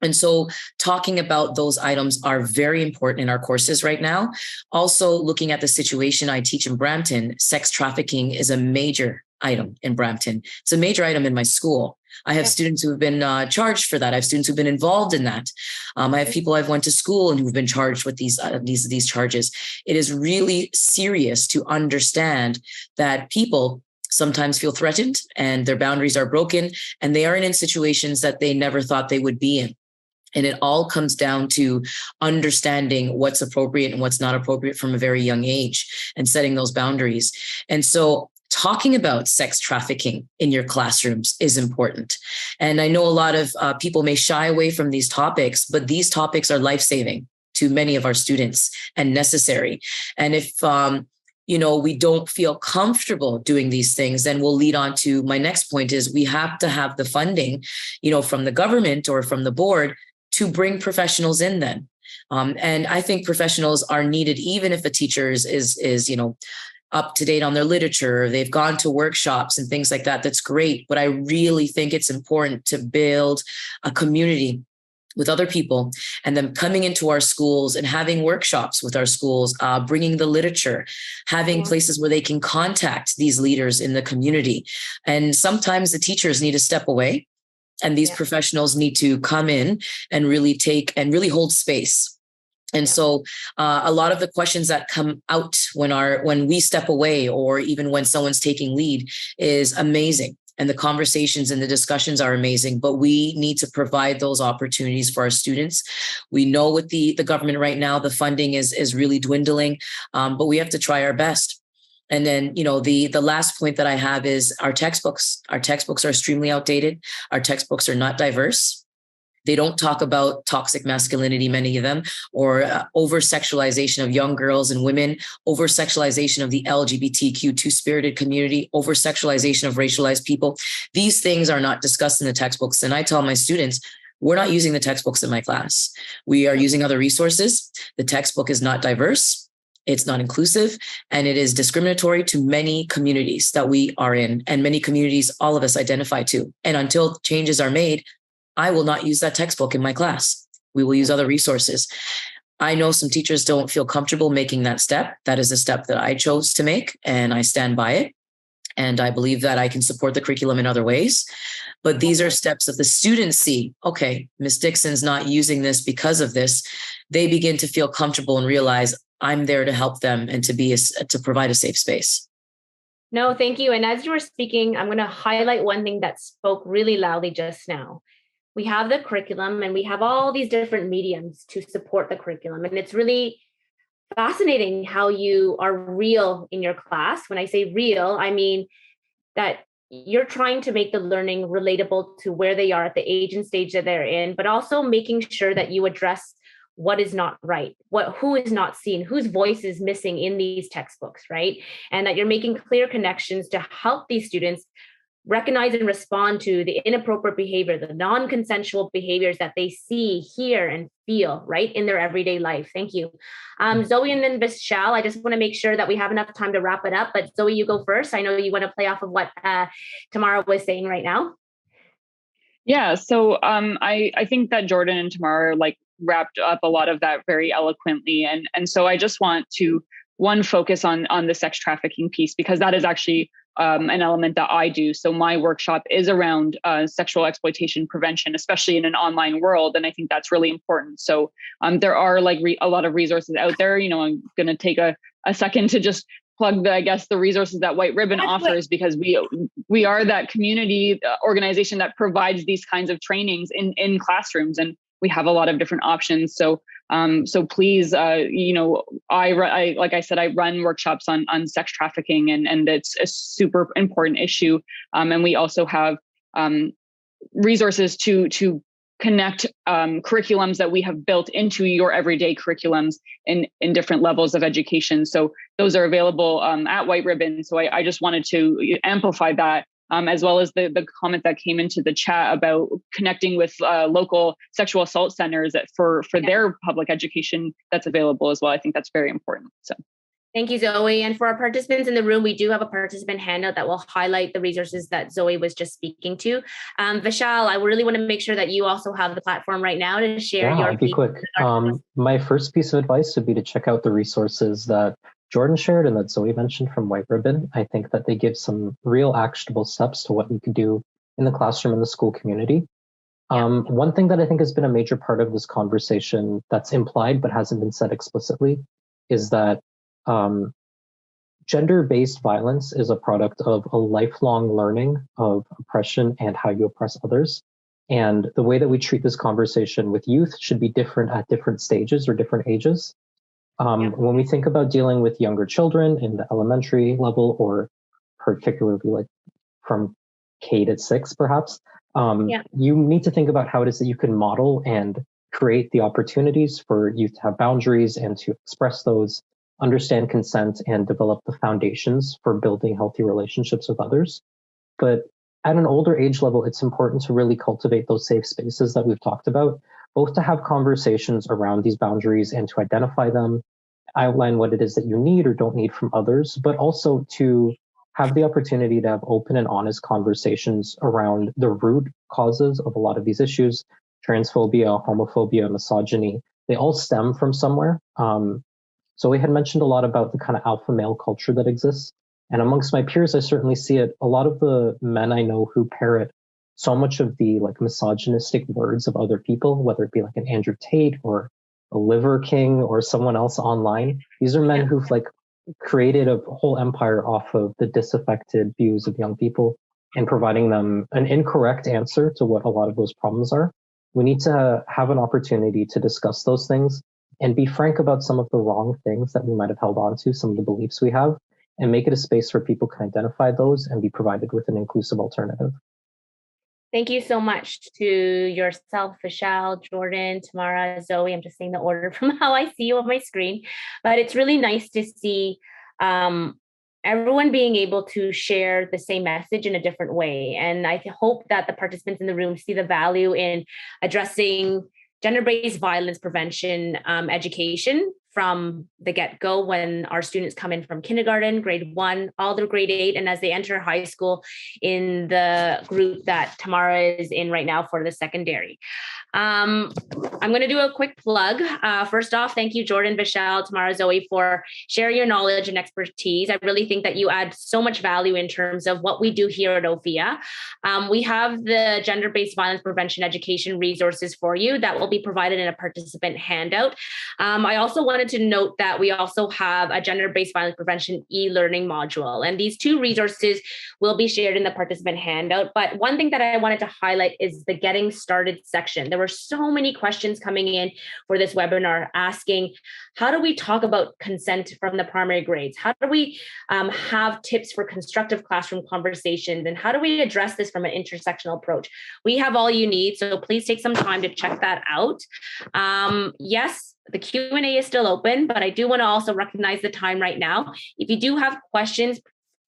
And so talking about those items are very important in our courses right now. Also, looking at the situation I teach in Brampton, sex trafficking is a major item in Brampton. It's a major item in my school. I have students who have been charged for that. I have students who've been involved in that. I have people I've went to school and who've been charged with these charges. It is really serious to understand that people sometimes feel threatened and their boundaries are broken, and they are in situations that they never thought they would be in. And it all comes down to understanding what's appropriate and what's not appropriate from a very young age and setting those boundaries. And so talking about sex trafficking in your classrooms is important. And I know a lot of people may shy away from these topics, but these topics are life-saving to many of our students and necessary. And if we don't feel comfortable doing these things, then we'll lead on to my next point is we have to have the funding, from the government or from the board to bring professionals in then. And I think professionals are needed, even if a teacher is up to date on their literature, they've gone to workshops and things like that. That's great. But I really think it's important to build a community with other people, and then coming into our schools and having workshops with our schools, bringing the literature, having places where they can contact these leaders in the community. And sometimes the teachers need to step away, and these professionals need to come in and really hold space. And so a lot of the questions that come out when we step away, or even when someone's taking lead, is amazing. And the conversations and the discussions are amazing, but we need to provide those opportunities for our students. We know with the government right now, the funding is really dwindling, but we have to try our best. And then, the last point that I have is our textbooks. Our textbooks are extremely outdated. Our textbooks are not diverse. They don't talk about toxic masculinity, many of them, or over-sexualization of young girls and women, over-sexualization of the LGBTQ two-spirited community, over-sexualization of racialized people. These things are not discussed in the textbooks. And I tell my students, we're not using the textbooks in my class. We are using other resources. The textbook is not diverse. It's not inclusive, and it is discriminatory to many communities that we are in, and many communities all of us identify to. And until changes are made, I will not use that textbook in my class. We will use other resources. I know some teachers don't feel comfortable making that step. That is a step that I chose to make, and I stand by it. And I believe that I can support the curriculum in other ways. But these are steps that the students see, okay, Ms. Dixon's not using this because of this. They begin to feel comfortable and realize I'm there to help them and to provide a safe space. No, thank you. And as you were speaking, I'm going to highlight one thing that spoke really loudly just now. We have the curriculum and we have all these different mediums to support the curriculum. And it's really fascinating how you are real in your class. When I say real, I mean that you're trying to make the learning relatable to where they are at the age and stage that they're in, but also making sure that you address what is not right, who is not seen, whose voice is missing in these textbooks, right? And that you're making clear connections to help these students recognize and respond to the inappropriate behavior, the non-consensual behaviors that they see, hear, and feel, right, in their everyday life. Thank you. Zoey and then Vishaal, I just want to make sure that we have enough time to wrap it up, but Zoey, you go first. I know you want to play off of what Tamara was saying right now. Yeah, so I think that Jordan and Tamara wrapped up a lot of that very eloquently. And so I just want to, focus on the sex trafficking piece, because that is actually an element that I do. So my workshop is around sexual exploitation prevention, especially in an online world. And I think that's really important. So there are a lot of resources out there. I'm going to take a second to just plug the resources that White Ribbon offers, because we are that community organization that provides these kinds of trainings in classrooms, and we have a lot of different options. So please, I like I said, I run workshops on sex trafficking, and it's a super important issue. And we also have resources to connect curriculums that we have built into your everyday curriculums in different levels of education. So those are available at White Ribbon. So I just wanted to amplify that, as well as the comment that came into the chat about connecting with local sexual assault centers for their public education that's available as well. I think that's very important. So. Thank you, Zoey. And for our participants in the room, we do have a participant handout that will highlight the resources that Zoey was just speaking to. Vishaal, I really want to make sure that you also have the platform right now to share your. I'll be quick. My first piece of advice would be to check out the resources that Jordan shared and that Zoey mentioned from White Ribbon. I think that they give some real actionable steps to what you can do in the classroom and the school community. One thing that I think has been a major part of this conversation that's implied but hasn't been said explicitly is that gender-based violence is a product of a lifelong learning of oppression and how you oppress others. And the way that we treat this conversation with youth should be different at different stages or different ages. When we think about dealing with younger children in the elementary level, or particularly from K to 6, perhaps, you need to think about how it is that you can model and create the opportunities for youth to have boundaries and to express those, understand consent, and develop the foundations for building healthy relationships with others. But at an older age level, it's important to really cultivate those safe spaces that we've talked about, both to have conversations around these boundaries and to identify them, outline what it is that you need or don't need from others, but also to have the opportunity to have open and honest conversations around the root causes of a lot of these issues. Transphobia, homophobia, misogyny, they all stem from somewhere. So we had mentioned a lot about the kind of alpha male culture that exists. And amongst my peers, I certainly see it. A lot of the men I know who parrot so much of the like misogynistic words of other people, whether it be like an Andrew Tate or a Liver King or someone else online. These are men who've like created a whole empire off of the disaffected views of young people and providing them an incorrect answer to what a lot of those problems are. We need to have an opportunity to discuss those things and be frank about some of the wrong things that we might have held on to, some of the beliefs we have, and make it a space where people can identify those and be provided with an inclusive alternative. Thank you so much to yourself, Vishaal, Jordan, Tamara, Zoey. I'm just saying the order from how I see you on my screen. But it's really nice to see everyone being able to share the same message in a different way. And I hope that the participants in the room see the value in addressing gender-based violence prevention education from the get-go when our students come in from kindergarten, grade 1, all through grade 8, and as they enter high school in the group that Tamara is in right now for the secondary. I'm going to do a quick plug. First off, thank you, Jordan, Vishaal, Tamara, Zoey, for sharing your knowledge and expertise. I really think that you add so much value in terms of what we do here at Ophea. We have the gender-based violence prevention education resources for you that will be provided in a participant handout. I also wanted to note that we also have a gender-based violence prevention e-learning module, and these two resources will be shared in the participant handout. But one thing that I wanted to highlight is the getting started section. There were so many questions coming in for this webinar asking, how do we talk about consent from the primary grades? How do we have tips for constructive classroom conversations? And how do we address this from an intersectional approach? We have all you need, so please take some time to check that out. Yes, the Q&A is still open, but I do want to also recognize the time right now. If you do have questions,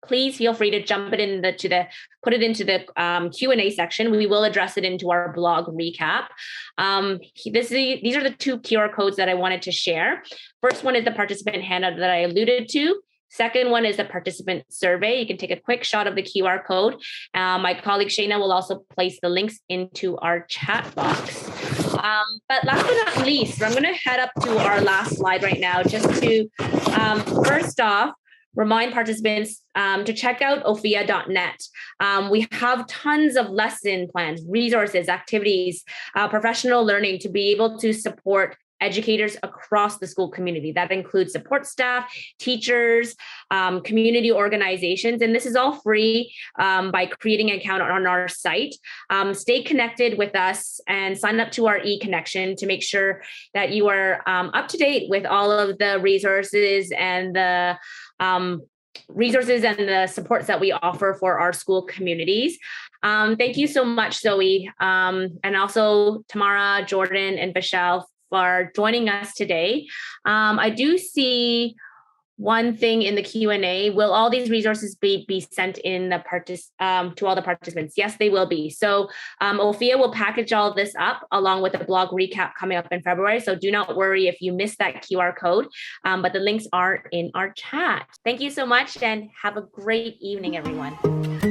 please feel free to jump it put it into the Q&A section. We will address it into our blog recap. These are the two QR codes that I wanted to share. First one is the participant handout that I alluded to. Second one is the participant survey. You can take a quick shot of the QR code. My colleague Shayna will also place the links into our chat box. But last but not least, I'm going to head up to our last slide right now just to, first off, remind participants to check out ophea.net. We have tons of lesson plans, resources, activities, professional learning to be able to support educators across the school community. That includes support staff, teachers, community organizations, and this is all free by creating an account on our site. Stay connected with us and sign up to our e-connection to make sure that you are up to date with all of the resources and the supports that we offer for our school communities. Thank you so much, Zoey, and also Tamara, Jordan, and Vishaal for joining us today. I do see one thing in the Q&A. Will all these resources be sent in the to all the participants? Yes, they will be. So Ophea will package all this up along with a blog recap coming up in February. So do not worry if you missed that QR code, but the links are in our chat. Thank you so much and have a great evening, everyone.